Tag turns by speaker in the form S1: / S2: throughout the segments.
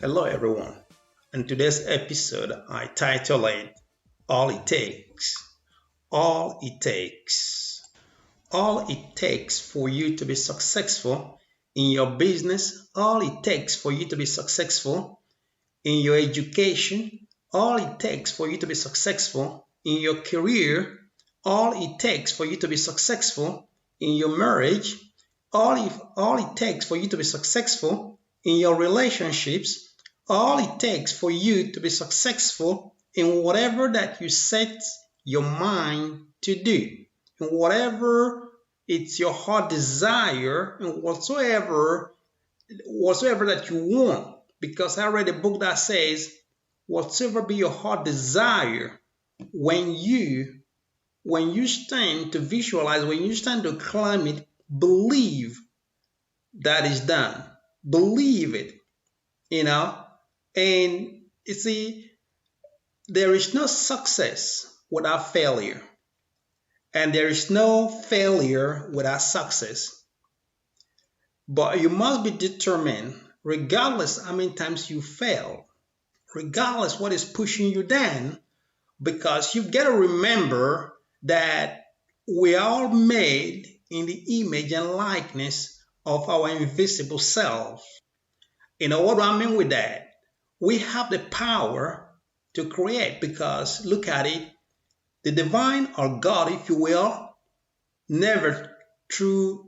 S1: Hello, everyone. In today's episode, I title it All It Takes. All It Takes. All it takes for you to be successful in your business, all it takes for you to be successful in your education, all it takes for you to be successful in your career, all it takes for you to be successful in your marriage, all it takes for you to be successful in your relationships, all it takes for you to be successful in whatever that you set your mind to do, in whatever it's your heart desire, and whatsoever that you want. Because I read a book that says, whatsoever be your heart desire, when you stand to visualize, when you stand to claim it, believe that is done. Believe it, you know. And you see, there is no success without failure, and there is no failure without success. But you must be determined, regardless how many times you fail, regardless what is pushing you down, because you've got to remember that we are all made in the image and likeness of our invisible self. You know what I mean with that? We have the power to create, because look at it, the divine, or God, if you will, never threw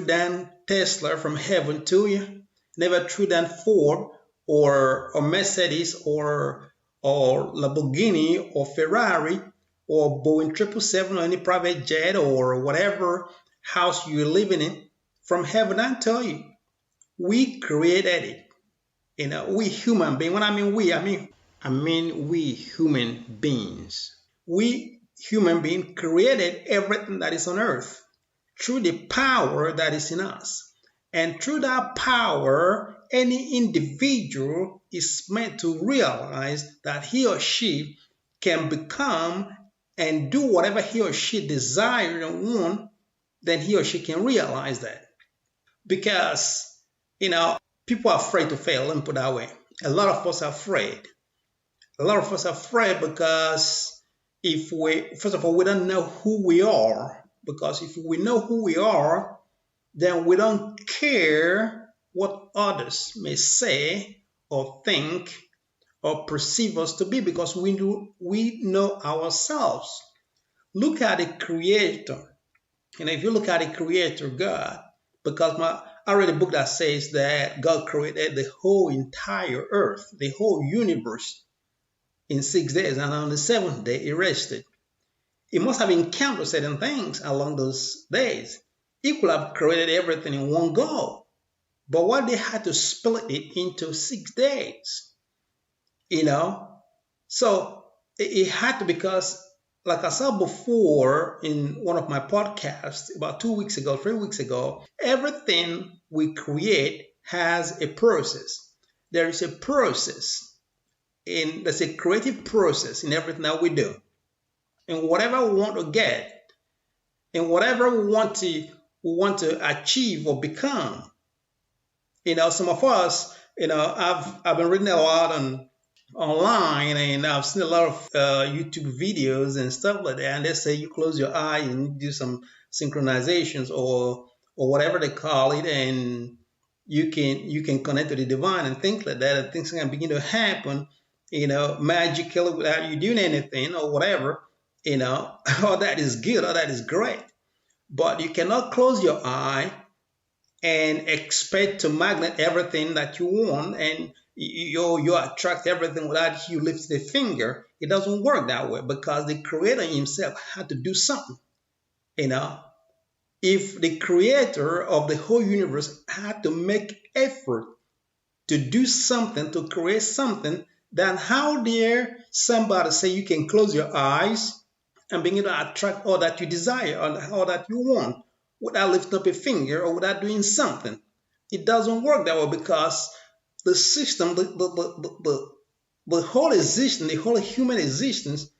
S1: down Tesla from heaven to you, never threw down Ford or Mercedes or Lamborghini or Ferrari or Boeing 777 or any private jet or whatever house you're living in from heaven. I tell you, we created it. You know, we human beings. When I mean we, I mean we human beings. We human beings created everything that is on earth through the power that is in us. And through that power, any individual is meant to realize that he or she can become and do whatever he or she desires and wants, then he or she can realize that. Because, people are afraid to fail, let me put it that way. A lot of us are afraid. A lot of us are afraid because first of all, we don't know who we are. Because if we know who we are, then we don't care what others may say or think or perceive us to be, because we know ourselves. Look at the Creator. If you look at the Creator, God, because I read a book that says that God created the whole entire earth, the whole universe in 6 days, and on the seventh day he rested. He must have encountered certain things along those days. He could have created everything in one go. But why they had to split it into 6 days? So it had to, because like I said before in one of my podcasts about 2 weeks ago, 3 weeks ago, everything we create has a process. There is a process, there's a creative process in everything that we do. And whatever we want to get, and whatever we want to achieve or become. Some of us, I've been reading a lot online, and I've seen a lot of YouTube videos and stuff like that. And they say you close your eye and do some synchronizations or whatever they call it, and you can connect to the divine and things like that, and things can begin to happen, magically without you doing anything or whatever. All that is good, all that is great. But you cannot close your eye and expect to magnet everything that you want, and you attract everything without you lifting a finger. It doesn't work that way, because the Creator himself had to do something. If the Creator of the whole universe had to make effort to do something, to create something, then how dare somebody say you can close your eyes and begin to attract all that you desire or all that you want without lifting up a finger or without doing something? It doesn't work that way, because the system, the whole existence, the whole human existence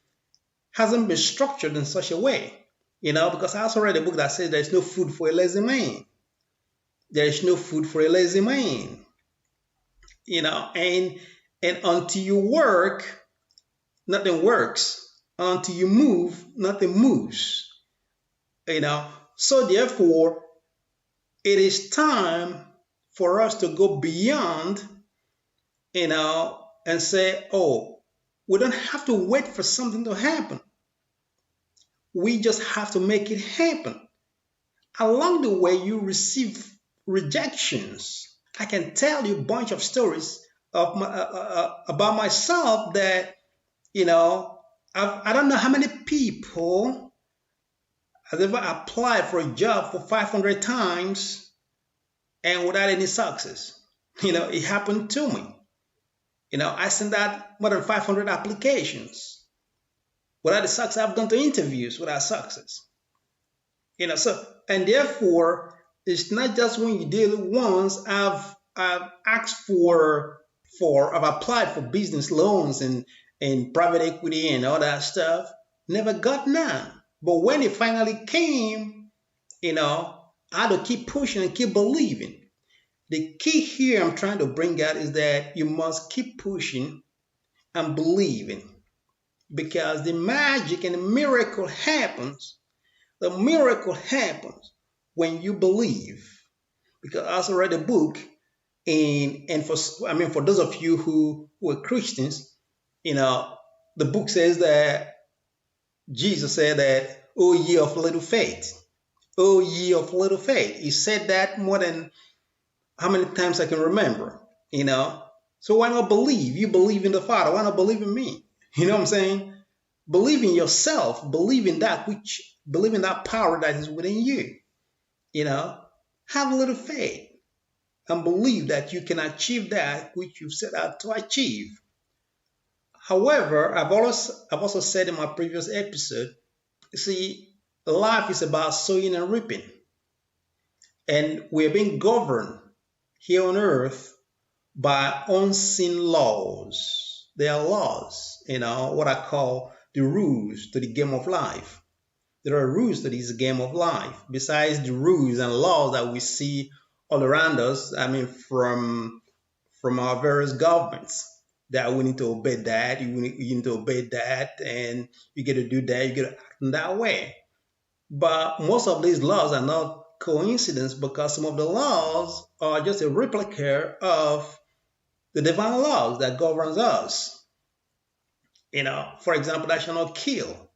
S1: hasn't been structured in such a way. Because I also read a book that says there's no food for a lazy man. There is no food for a lazy man. and until you work, nothing works. Until you move, nothing moves. You know, so therefore, it is time for us to go beyond, and say, oh, we don't have to wait for something to happen. We just have to make it happen. Along the way, you receive rejections. I can tell you a bunch of stories about myself that, you know, I don't know how many people have ever applied for a job for 500 times and without any success. It happened to me. I sent out more than 500 applications without the success. I've gone to interviews without success. And therefore, it's not just when you did it once. I've asked I've applied for business loans and private equity and all that stuff. Never got none. But when it finally came, I had to keep pushing and keep believing. The key here I'm trying to bring out is that you must keep pushing and believing, because the magic and the miracle happens. The miracle happens when you believe. Because I also read a book, and for those of you who are Christians, the book says that Jesus said that, "Oh ye of little faith, oh ye of little faith." He said that more than how many times I can remember. So why not believe? You believe in the Father. Why not believe in me? You know what I'm saying? Believe in yourself. Believe in that power that is within you. Have a little faith and believe that you can achieve that which you've set out to achieve. However, I've also said in my previous episode, you see, life is about sowing and reaping. And we're being governed here on earth by unseen laws. There are laws, what I call the rules to the game of life. There are rules to this game of life, besides the rules and laws that we see all around us. From our various governments, that we need to obey that, you need to obey that, and you get to do that, you get to act in that way. But most of these laws are not coincidence, because some of the laws are just a replica of the divine laws that governs us. For example, thou shalt not kill.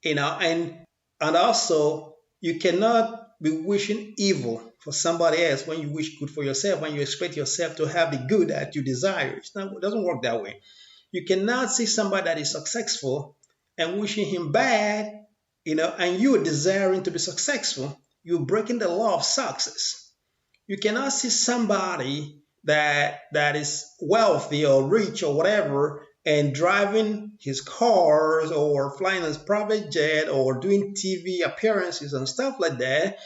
S1: And also, you cannot be wishing evil for somebody else when you wish good for yourself, when you expect yourself to have the good that you desire. It doesn't work that way. You cannot see somebody that is successful and wishing him bad, and you are desiring to be successful. You're breaking the law of success. You cannot see somebody that is wealthy or rich or whatever, and driving his cars or flying his private jet or doing TV appearances and stuff like that,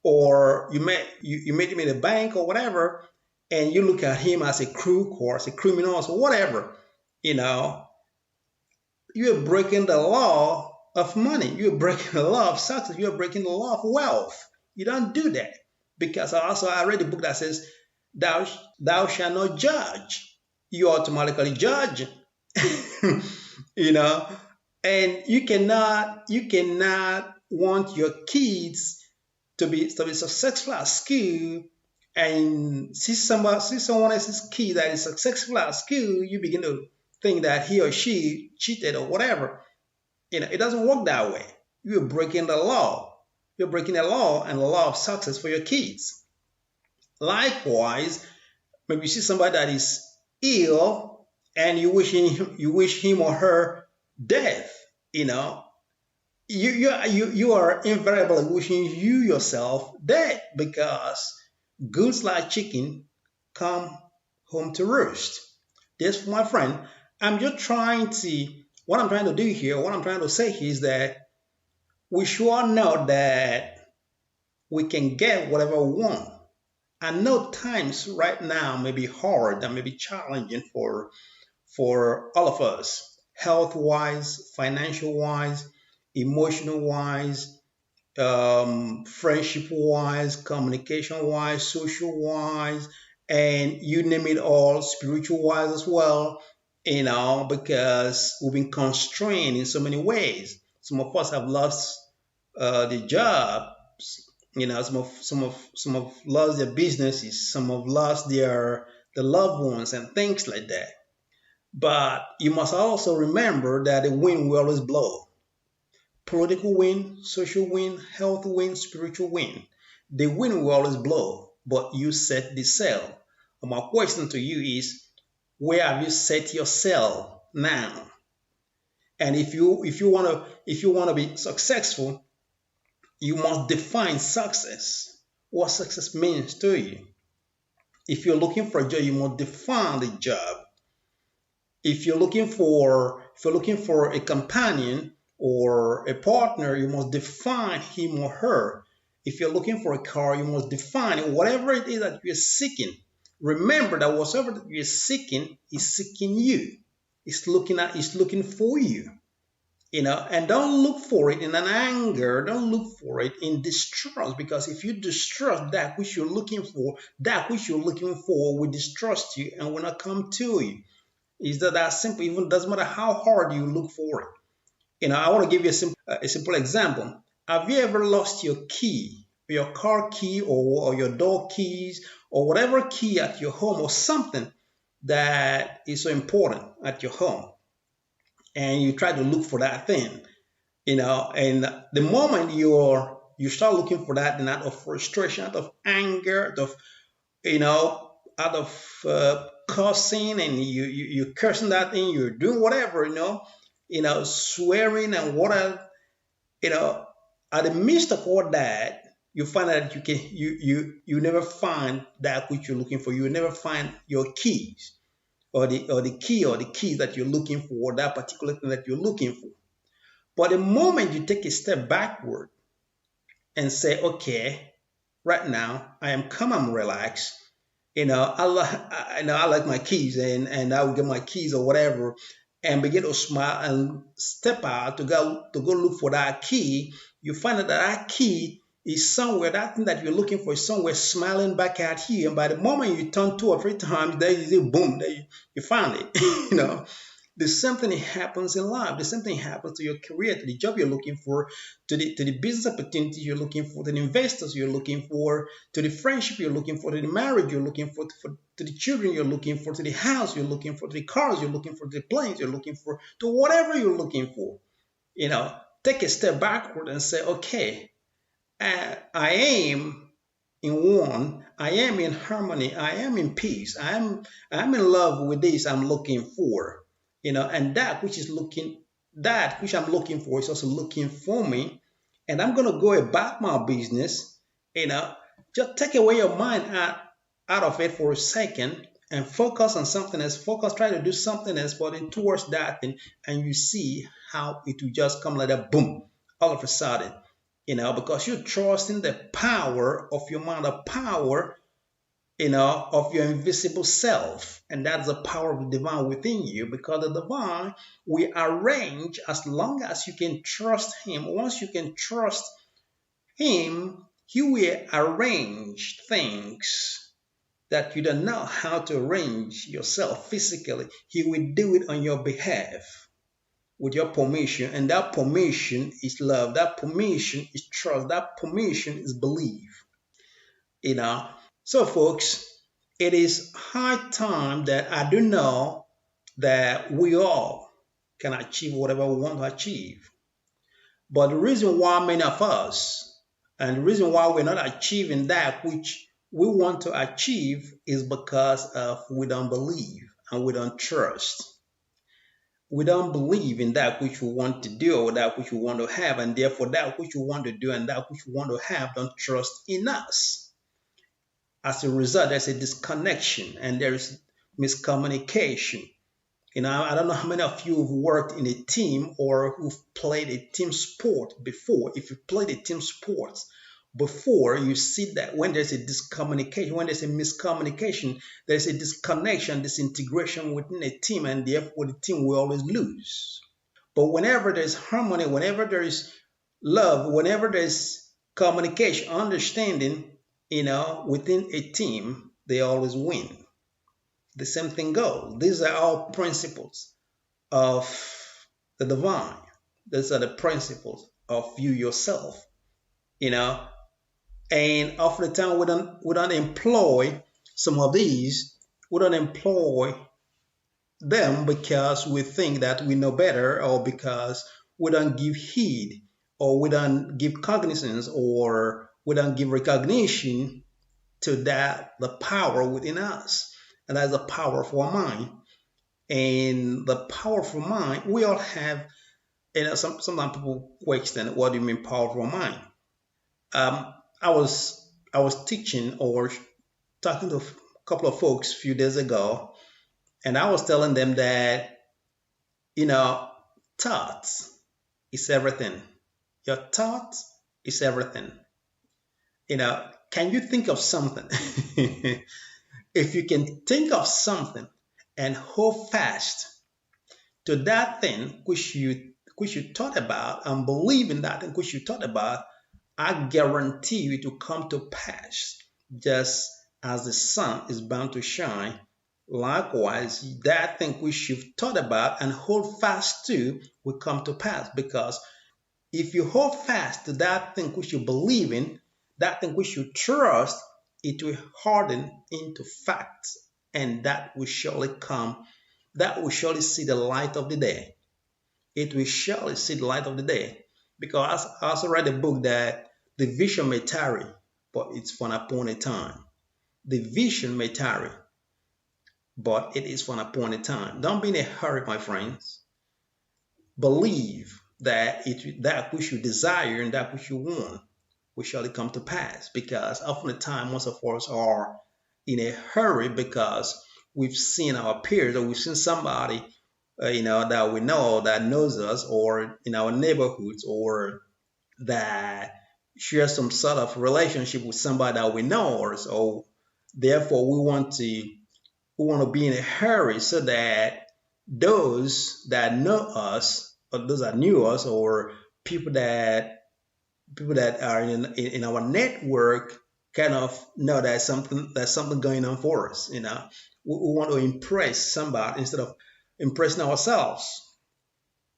S1: or you met him in a bank or whatever, and you look at him as a crook or as a criminal or whatever, you're breaking the law of money. You're breaking the law of success. You're breaking the law of wealth. You don't do that, because I read a book that says, thou shalt not judge. You automatically judge. And you cannot want your kids to be successful at school, and see someone else's kid that is successful at school, you begin to think that he or she cheated or whatever. It doesn't work that way. You're breaking the law. You're breaking the law and the law of success for your kids. Likewise, maybe you see somebody that is ill, and you wish him or her death. You are invariably wishing you yourself dead, because goods like chicken come home to roost. This, my friend, what I'm trying to do here, what I'm trying to say here is that we sure know that we can get whatever we want. I know times right now may be hard and may be challenging for all of us, health-wise, financial-wise, emotional-wise, friendship-wise, communication-wise, social-wise, and you name it all, spiritual wise as well, because we've been constrained in so many ways. Some of us have lost the jobs, some of lost their businesses, some have lost the loved ones and things like that. But you must also remember that the wind will always blow. Political wind, social wind, health wind, spiritual wind. The wind will always blow, but you set the sail. And my question to you is, where have you set your sail now? And if you want to be successful, you must define success. What success means to you. If you're looking for a job, you must define the job. If you're looking for a companion or a partner, you must define him or her. If you're looking for a car, you must define it. Whatever it is that you're seeking, remember that whatever that you're seeking is seeking you. It's looking for you. And don't look for it in an anger. Don't look for it in distrust, because if you distrust that which you're looking for, that which you're looking for will distrust you and will not come to you. Is that simple? Even doesn't matter how hard you look for it. I want to give you a simple example. Have you ever lost your key, your car key, or your door keys, or whatever key at your home, or something that is so important at your home, and you try to look for that thing, and the moment you start looking for that, and out of frustration, out of anger, out of cursing, and you cursing that thing, you're doing whatever, swearing and whatever, at the midst of all that, you find that you never find that which you're looking for. You never find your keys, or the key or the keys that you're looking for, that particular thing that you're looking for. But the moment you take a step backward and say, okay, right now I am calm, I'm relaxed. I like my keys, and I will get my keys or whatever, and begin to smile and step out to go look for that key. You find that that key is somewhere, that thing that you're looking for is somewhere smiling back at you. And by the moment you turn 2 or 3 times, there you say, boom, there you found it. The same thing happens in life. The same thing happens to your career, to the job you're looking for, to the business opportunity you're looking for, to the investors you're looking for, to the friendship you're looking for, to the marriage you're looking for, to the children you're looking for, to the house you're looking for, to the cars you're looking for, to the planes you're looking for, to whatever you're looking for. Take a step backward and say, okay, I am in one, I am in harmony, I am in peace, I'm in love with this I'm looking for. And that which I'm looking for is also looking for me, and I'm gonna go about my business. Just take away your mind out of it for a second and focus on something else. Try to do something else, but then towards that thing, and you see how it will just come like that, boom, all of a sudden. Because you're trusting the power of your mind, the power of your invisible self. And that's the power of the divine within you, because the divine will arrange, as long as you can trust him. Once you can trust him, he will arrange things that you don't know how to arrange yourself physically. He will do it on your behalf with your permission. And that permission is love. That permission is trust. That permission is belief. So, folks, it is high time that I do know that we all can achieve whatever we want to achieve. But the reason why many of us, and the reason why we're not achieving that which we want to achieve, is because of we don't believe and we don't trust. We don't believe in that which we want to do or that which we want to have, and therefore that which we want to do and that which we want to have don't trust in us. As a result, there's a disconnection and there's miscommunication. I don't know how many of you have worked in a team or who've played a team sport before. If you've played a team sport before, you see that when there's a discommunication, when there's a miscommunication, there's a disconnection, disintegration within a team, and therefore the team will always lose. But whenever there's harmony, whenever there is love, whenever there's communication, understanding, within a team, they always win. The same thing goes. These are all principles of the divine. These are the principles of you yourself, you know. And often the time we don't employ some of these. We don't employ them because we think that we know better, or because we don't give heed, or we don't give cognizance, or we don't give recognition to that the power within us, and that's the power of our mind. And the powerful mind, we all have. Sometimes people question, what do you mean powerful mind? I was teaching or talking to a couple of folks a few days ago, and I was telling them that, you know, thoughts is everything. Your thoughts is everything. Can you think of something? If you can think of something and hold fast to that thing which you thought about, and believe in that thing which you thought about, I guarantee you it will come to pass. Just as the sun is bound to shine, likewise, that thing which you've thought about and hold fast to will come to pass. Because if you hold fast to that thing which you believe in, that thing which you trust, it will harden into facts, and that will surely come. That will surely see the light of the day. It will surely see the light of the day. Because I also read a book that the vision may tarry, but it's for an appointed time. The vision may tarry, but it is for an appointed time. Don't be in a hurry, my friends. Believe that that which you desire and that which you want will surely come to pass. Because often the time, most of us are in a hurry because we've seen our peers, or we've seen somebody that we know that knows us, or in our neighborhoods, or that share some sort of relationship with somebody that we know, or so therefore we want to be in a hurry so that those that know us, or those that knew us, or people that are in our network kind of know that there's something going on for us. We want to impress somebody instead of impressing ourselves.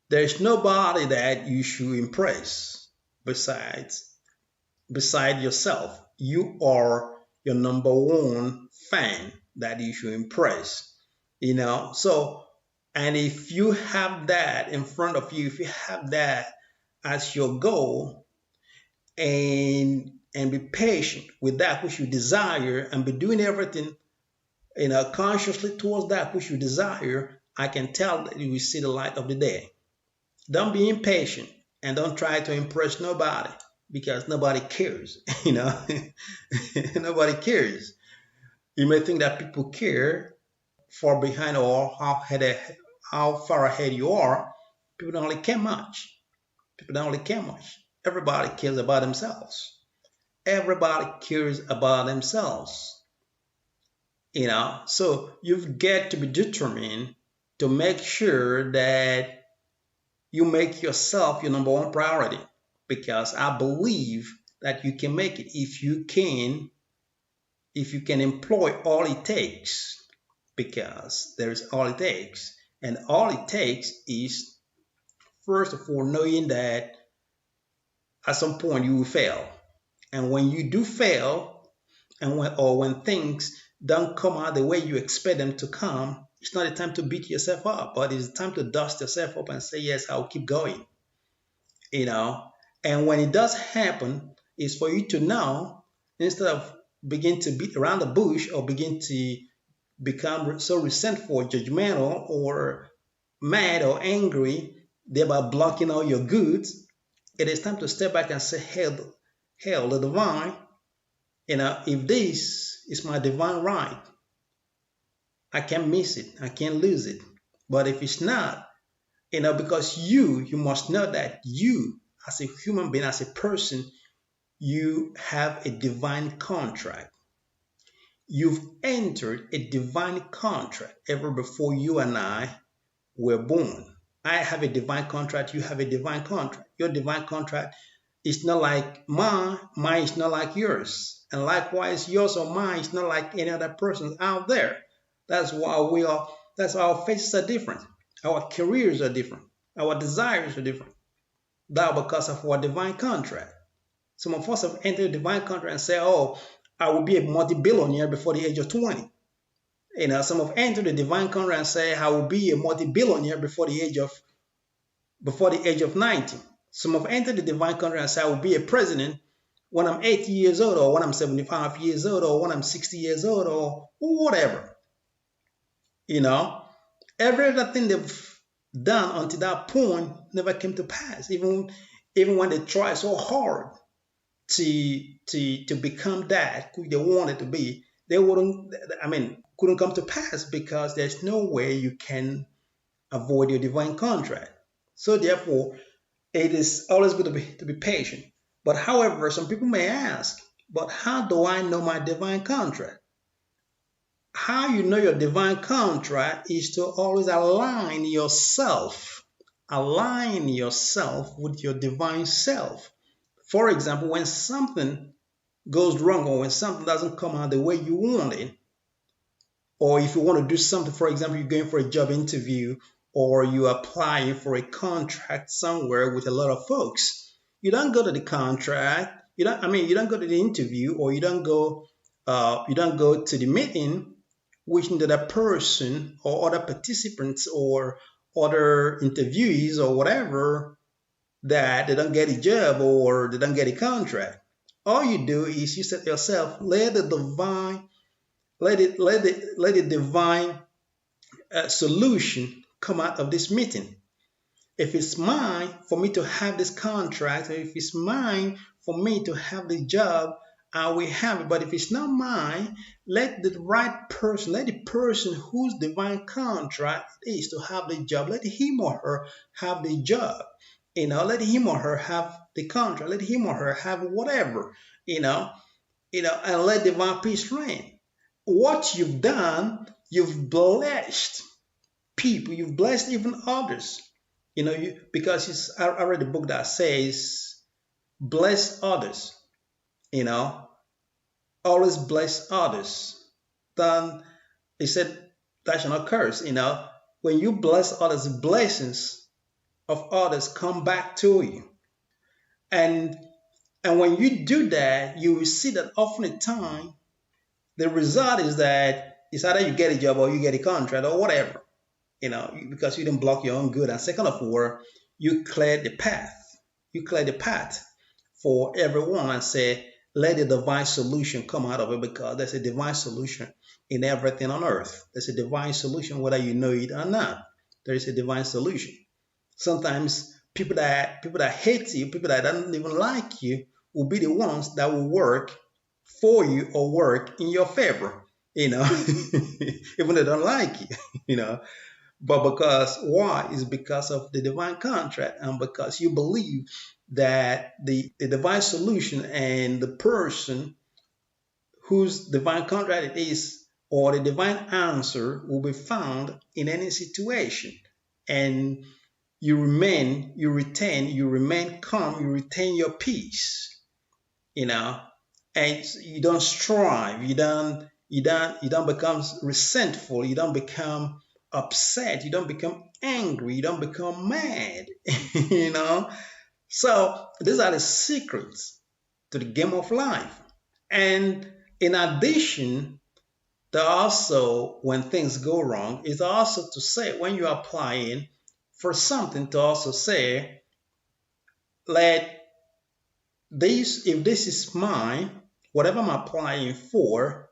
S1: There's nobody that you should impress beside yourself. You are your number one fan that you should impress. So, and if you have that in front of you, if you have that as your goal, and be patient with that which you desire, and be doing everything consciously towards that which you desire, I can tell that you will see the light of the day. Don't be impatient, and don't try to impress nobody, because nobody cares. Nobody cares. You may think that people care far behind, or how far ahead you are. People don't really care much. Everybody cares about themselves. Everybody cares about themselves. So you've got to be determined to make sure that you make yourself your number one priority, because I believe that you can make it if you can employ all it takes, because there is all it takes. And all it takes is, first of all, knowing that at some point you will fail. And when you do fail, and when things don't come out the way you expect them to come, it's not a time to beat yourself up, but it's time to dust yourself up and say, yes, I'll keep going. And when it does happen, it's for you to know, instead of begin to beat around the bush, or begin to become so resentful, judgmental, or mad or angry, thereby blocking all your goods. It is time to step back and say, Hail the divine. If this is my divine right, I can't miss it. I can't lose it. But if it's not, because you must know that you, as a human being, as a person, you have a divine contract. You've entered a divine contract ever before you and I were born. I have a divine contract. You have a divine contract. Your divine contract is not like mine. Mine is not like yours. And likewise, yours or mine is not like any other person out there. That's why that's why our faces are different. Our careers are different. Our desires are different. That because of our divine contract. Some of us have entered a divine contract and say, oh, I will be a multi-billionaire before the age of 20. Some have entered the divine contract and say, I will be a multi-billionaire before the age of 90. Some have entered the divine contract and say, I will be a president when I'm 80 years old, or when I'm 75 years old, or when I'm 60 years old, or whatever. Every other thing they've done until that point never came to pass. Even when they try so hard to become that who they wanted to be, they couldn't come to pass, because there's no way you can avoid your divine contract. So therefore, it is always good to be patient. But however, some people may ask, but how do I know my divine contract? How you know your divine contract is to always align yourself with your divine self. For example, when something goes wrong, or when something doesn't come out the way you want it, or if you want to do something, for example, you're going for a job interview, or you're applying for a contract somewhere with a lot of folks, you don't go to the contract, you don't go to the interview, or you don't go to the meeting wishing that a person or other participants or other interviewees or whatever, that they don't get a job or they don't get a contract. All you do is you set yourself, let the divine solution come out of this meeting. If it's mine for me to have this contract, or if it's mine for me to have the job, I will have it. But if it's not mine, let the right person, let the person whose divine contract is to have the job, let him or her have the job. Let him or her have the contract, let him or her have whatever, and let divine peace reign. What you've done, you've blessed people, you've blessed even others. Because I read a book that says, bless others, always bless others. Then he said, that shall not curse. When you bless others, blessings of others come back to you. And when you do that, you will see that often at time, the result is that it's either you get a job or you get a contract or whatever, because you didn't block your own good. And second of all, you cleared the path. You cleared the path for everyone and say, let the divine solution come out of it, because there's a divine solution in everything on earth. There's a divine solution whether you know it or not. There is a divine solution. Sometimes people that hate you, people that don't even like you, will be the ones that will work for you or work in your favor, even they don't like you, But because why? Is because of the divine contract, and because you believe that the divine solution and the person whose divine contract it is, or the divine answer, will be found in any situation. And you remain calm, you retain your peace, and you don't strive, you don't become resentful, you don't become upset, you don't become angry, you don't become mad, So these are the secrets to the game of life. And in addition, there also, when things go wrong, is also to say, when you're applying for something, to also say, if this is mine, whatever I'm applying for,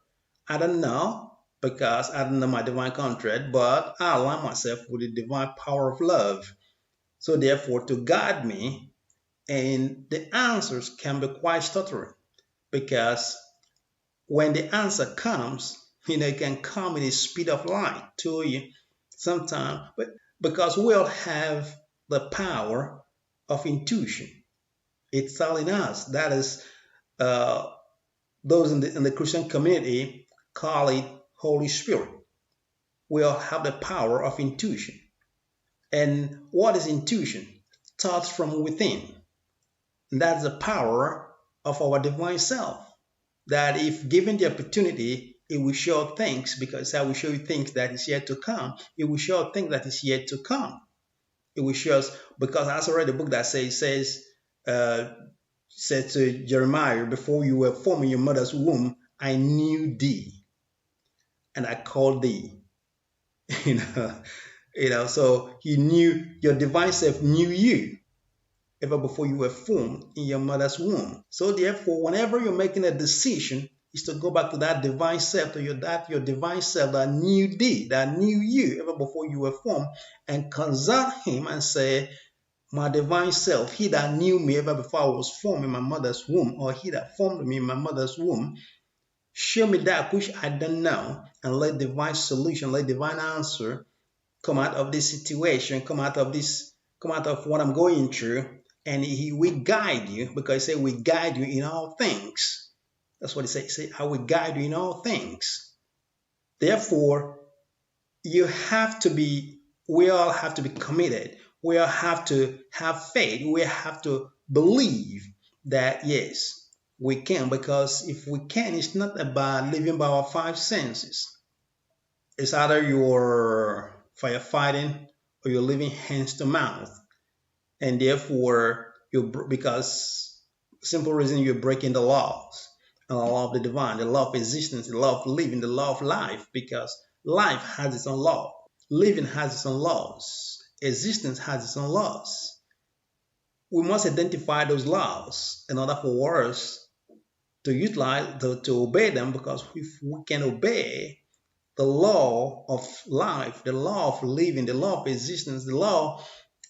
S1: I don't know, because I don't know my divine contract, but I align myself with the divine power of love. So therefore, to guide me, and the answers can be quite stuttering, because when the answer comes, it can come in the speed of light to you sometimes, but because we all have the power of intuition. It's telling us, that is, those in the Christian community call it Holy Spirit. We all have the power of intuition. And what is intuition? Thoughts from within. And that's the power of our divine self. that if given the opportunity, it will show things, because I will show you things that is yet to come. It will show things that is yet to come. It will show us, because I read a book that uh, said to Jeremiah, before you were formed in your mother's womb, I knew thee and I called thee. you know, so he knew, your divine self knew you even before you were formed in your mother's womb. So therefore, whenever you're making a decision, is to go back to that divine self, to your divine self that knew thee, that knew you even before you were formed, and consult him and say, my divine self, he that knew me even before I was formed in my mother's womb, or he that formed me in my mother's womb, show me that which I don't know, and let divine solution, let divine answer come out of this situation, come out of what I'm going through, and he will guide you, because he said we guide you in all things. That's what he said. He said, I will guide you in all things. Therefore, we all have to be committed. We all have to have faith. We have to believe that, yes, we can, because if we can, it's not about living by our five senses. It's either you're firefighting or you're living hands to mouth. And therefore, because simple reason, you're breaking the laws. And the law of the divine, the law of existence, the law of living, the law of life, because life has its own law. Living has its own laws. Existence has its own laws. We must identify those laws in order for us to utilize, to obey them, because if we can obey the law of life, the law of living, the law of existence, the law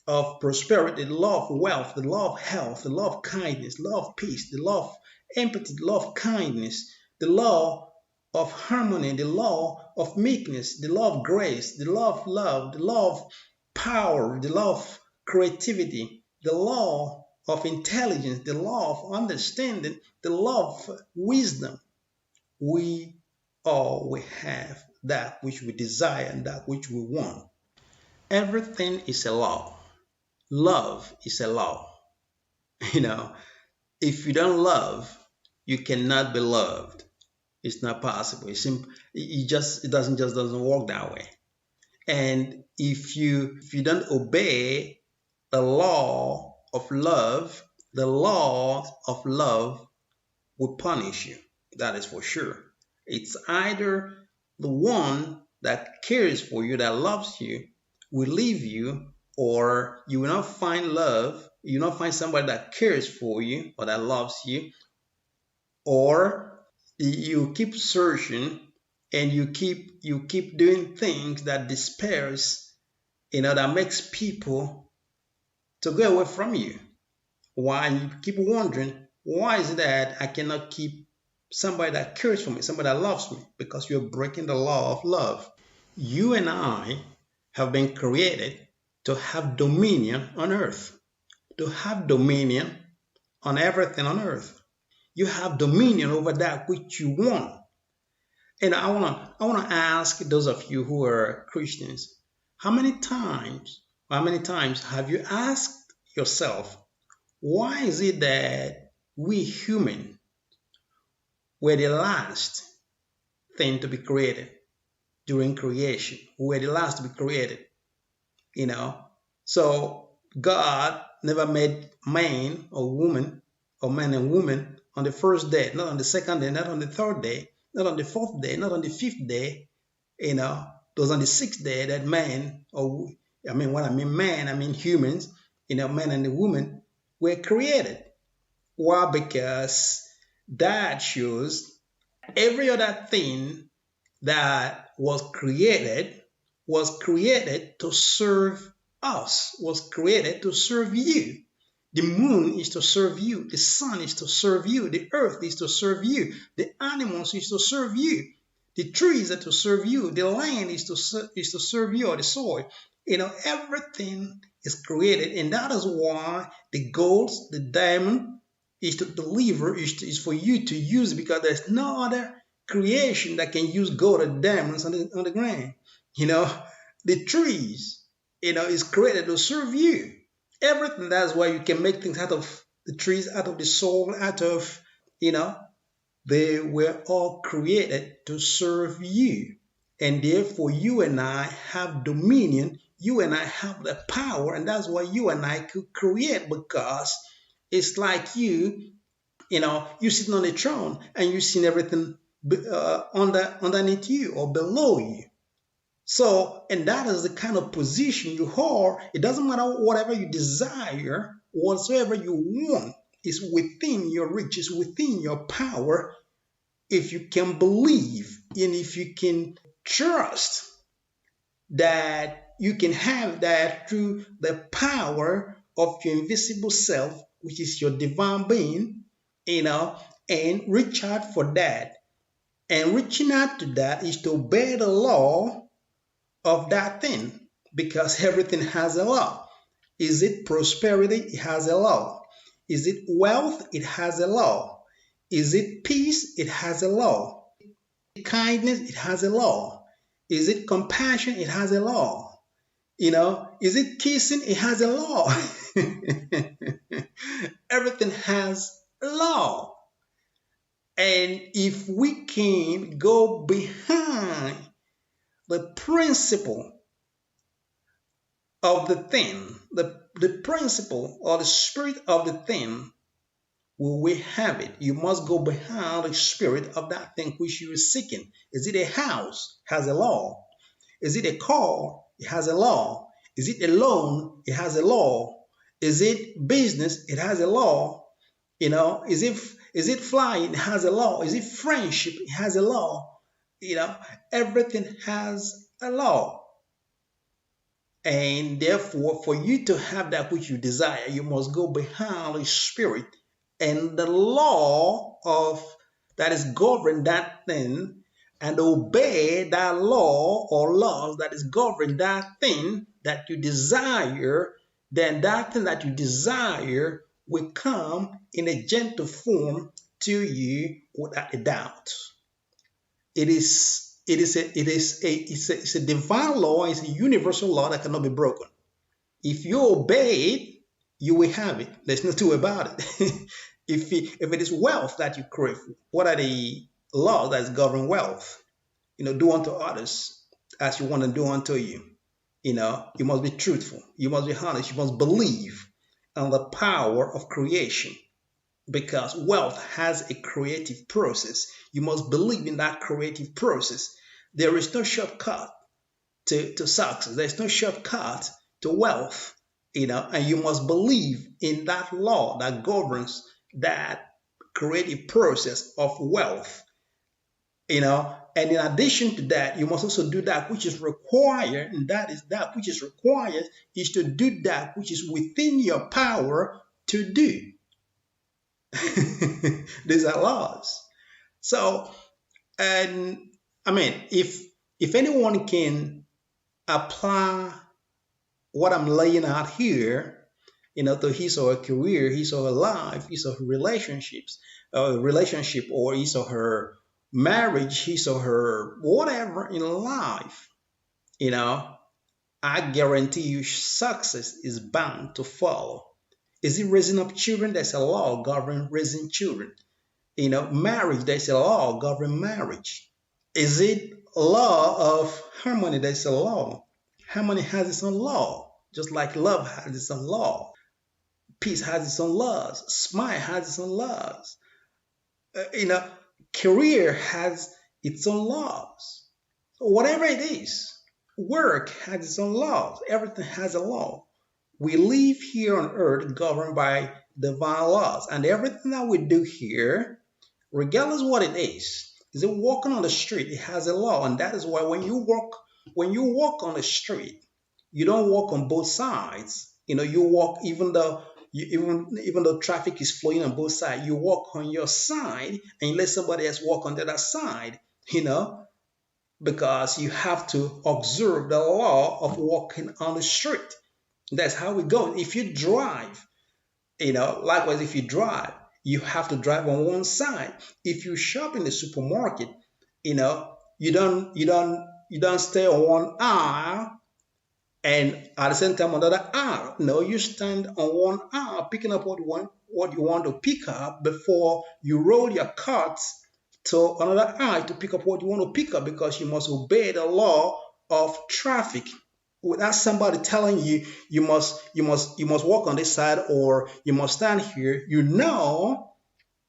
S1: of prosperity, the law of wealth, the law of health, the law of kindness, the law of peace, the law of empathy, the law of kindness, the law of harmony, the law of meekness, the law of grace, the law of love, the law of power, the law of creativity, the law of intelligence, the law of understanding, the law of wisdom. We all will have that which we desire and that which we want. Everything is a law. Love is a law. If you don't love, you cannot be loved. It's not possible. It doesn't work that way. And if you don't obey the law of love, the law of love will punish you. That is for sure. It's either the one that cares for you, that loves you, will leave you, or you will not find love, you will not find somebody that cares for you or that loves you, or you keep searching and you keep doing things that despairs, that makes people to go away from you. Why? You keep wondering, why is it that I cannot keep somebody that cares for me, somebody that loves me? Because you're breaking the law of love. You and I have been created to have dominion on earth, to have dominion on everything on earth. You have dominion over that which you want. And I want to ask those of you who are Christians, how many times have you asked yourself, why is it that we humans were the last thing to be created during creation? We were the last to be created, So God never made man or woman, or man and woman, on the first day, not on the second day, not on the third day, not on the fourth day, not on the fifth day. It was on the sixth day that man, when I mean man, I mean humans, man and the woman were created. Why? Because that shows every other thing that was created to serve us, was created to serve you. The moon is to serve you. The sun is to serve you. The earth is to serve you. The animals is to serve you. The trees are to serve you. The land is to serve you, or the soil. Everything is created, and that is why the gold, the diamond is to deliver, is for you to use, because there's no other creation that can use gold or diamonds on the ground. The trees, is created to serve you. Everything. That's why you can make things out of the trees, out of the soil, out of, the They were all created to serve you. And therefore, you and I have dominion. You and I have the power. And that's why you and I could create, because it's like you sitting on a throne and you seen everything underneath you or below you. So, and that is the kind of position you hold. It doesn't matter whatever you desire, whatsoever you want is within your reach, is within your power. If you can believe and if you can trust that you can have that through the power of your invisible self, which is your divine being, and reach out for that. And reaching out to that is to obey the law of that thing, because everything has a law. Is it prosperity? It has a law. Is it wealth? It has a law. Is it peace? It has a law. Is it kindness? It has a law. Is it compassion? It has a law. Is it kissing? It has a law. Everything has a law. And if we can go behind the principle of the thing, the principle or the spirit of the thing, will we have it? You must go behind the spirit of that thing which you are seeking. Is it a house? It has a law. Is it a car? It has a law. Is it a loan? It has a law. Is it business? It has a law. Is it flying? It has a law. Is it friendship? It has a law. Everything has a law. And therefore, for you to have that which you desire, you must go behind the spirit and the law of that is govern that thing, and obey that law or laws that is govern that thing that you desire. Then that thing that you desire will come in a gentle form to you without a doubt. It's a divine law. It's a universal law that cannot be broken. If you obey it, you will have it. There's no two about it. If it is wealth that you crave, what are the laws that govern wealth? Do unto others as you want to do unto you. You must be truthful. You must be honest. You must believe in the power of creation, because wealth has a creative process. You must believe in that creative process. There is no shortcut to success. There's no shortcut to wealth, and you must believe in that law that governs that creative process of wealth, and in addition to that, you must also do that which is required, and that which is required is to do that which is within your power to do. These are laws. So, and I mean, if anyone can apply what I'm laying out here, to his or her career, his or her life, his or her relationship, or his or her marriage, his or her whatever in life, I guarantee you success is bound to follow. Is it raising up children? There's a law governing raising children. Marriage, there's a law governing marriage. Is it law of harmony? There's a law. Harmony has its own law, just like love has its own law. Peace has its own laws. Smile has its own laws. Career has its own laws. Whatever it is, work has its own laws. Everything has a law. We live here on earth governed by divine laws, and everything that we do here, regardless what it is it walking on the street? It has a law, and that is why when you walk on the street, you don't walk on both sides. You walk even though traffic is flowing on both sides, you walk on your side and you let somebody else walk on the other side. Because you have to observe the law of walking on the street. That's how we go. If you drive, likewise, if you drive, you have to drive on one side. If you shop in the supermarket, you don't stay on one aisle and at the same time another aisle. No, you stand on one aisle, picking up what you want to pick up before you roll your carts to another eye to pick up what you want to pick up, because you must obey the law of traffic. Without somebody telling you you must walk on this side or you must stand here, you know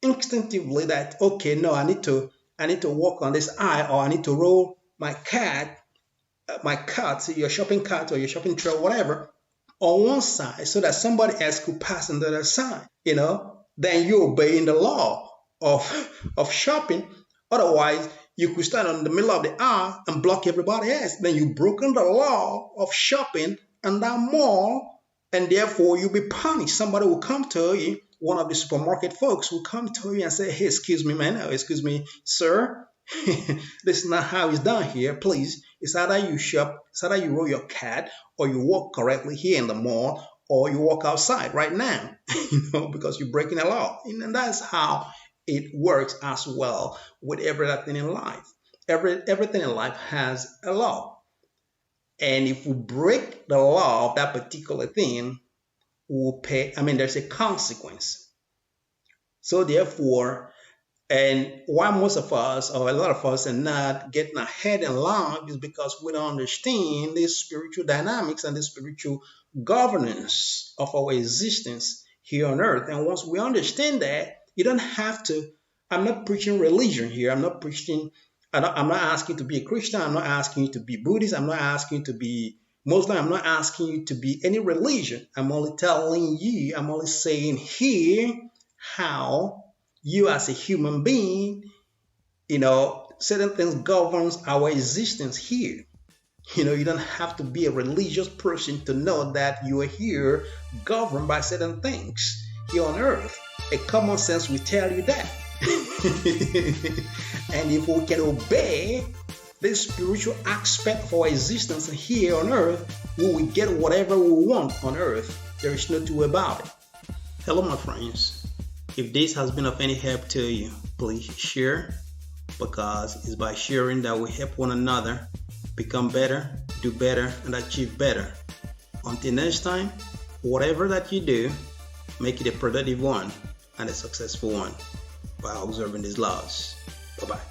S1: instinctively that, okay, no, I need to walk on this aisle, or I need to roll my cart, your shopping cart or your shopping tray, whatever, on one side so that somebody else could pass on the other side. Then you're obeying the law of shopping. Otherwise, you could stand in the middle of the aisle and block everybody else. Then you've broken the law of shopping in that mall, and therefore you'll be punished. Somebody will come to you, one of the supermarket folks will come to you and say, hey, excuse me, man, excuse me, sir. This is not how it's done here. Please, it's either you shop, it's either you roll your cart, or you walk correctly here in the mall, or you walk outside right now, because you're breaking the law. And that's how it works as well with everything in life. Everything in life has a law. And if we break the law of that particular thing, we'll pay, there's a consequence. So therefore, and why most of us, or a lot of us, are not getting ahead in life is because we don't understand the spiritual dynamics and the spiritual governance of our existence here on earth. And once we understand that, you don't have to, I'm not preaching religion here. I'm not asking you to be a Christian. I'm not asking you to be Buddhist. I'm not asking you to be Muslim. I'm not asking you to be any religion. I'm only saying here how you as a human being, certain things governs our existence here. You don't have to be a religious person to know that you are here governed by certain things here on earth. A common sense will tell you that. And if we can obey the spiritual aspect of our existence here on earth, we will get whatever we want on earth. There is no two way about it. Hello, my friends. If this has been of any help to you, please share, because it's by sharing that we help one another become better, do better, and achieve better. Until next time, whatever that you do, make it a productive one and a successful one by observing these laws. Bye-bye.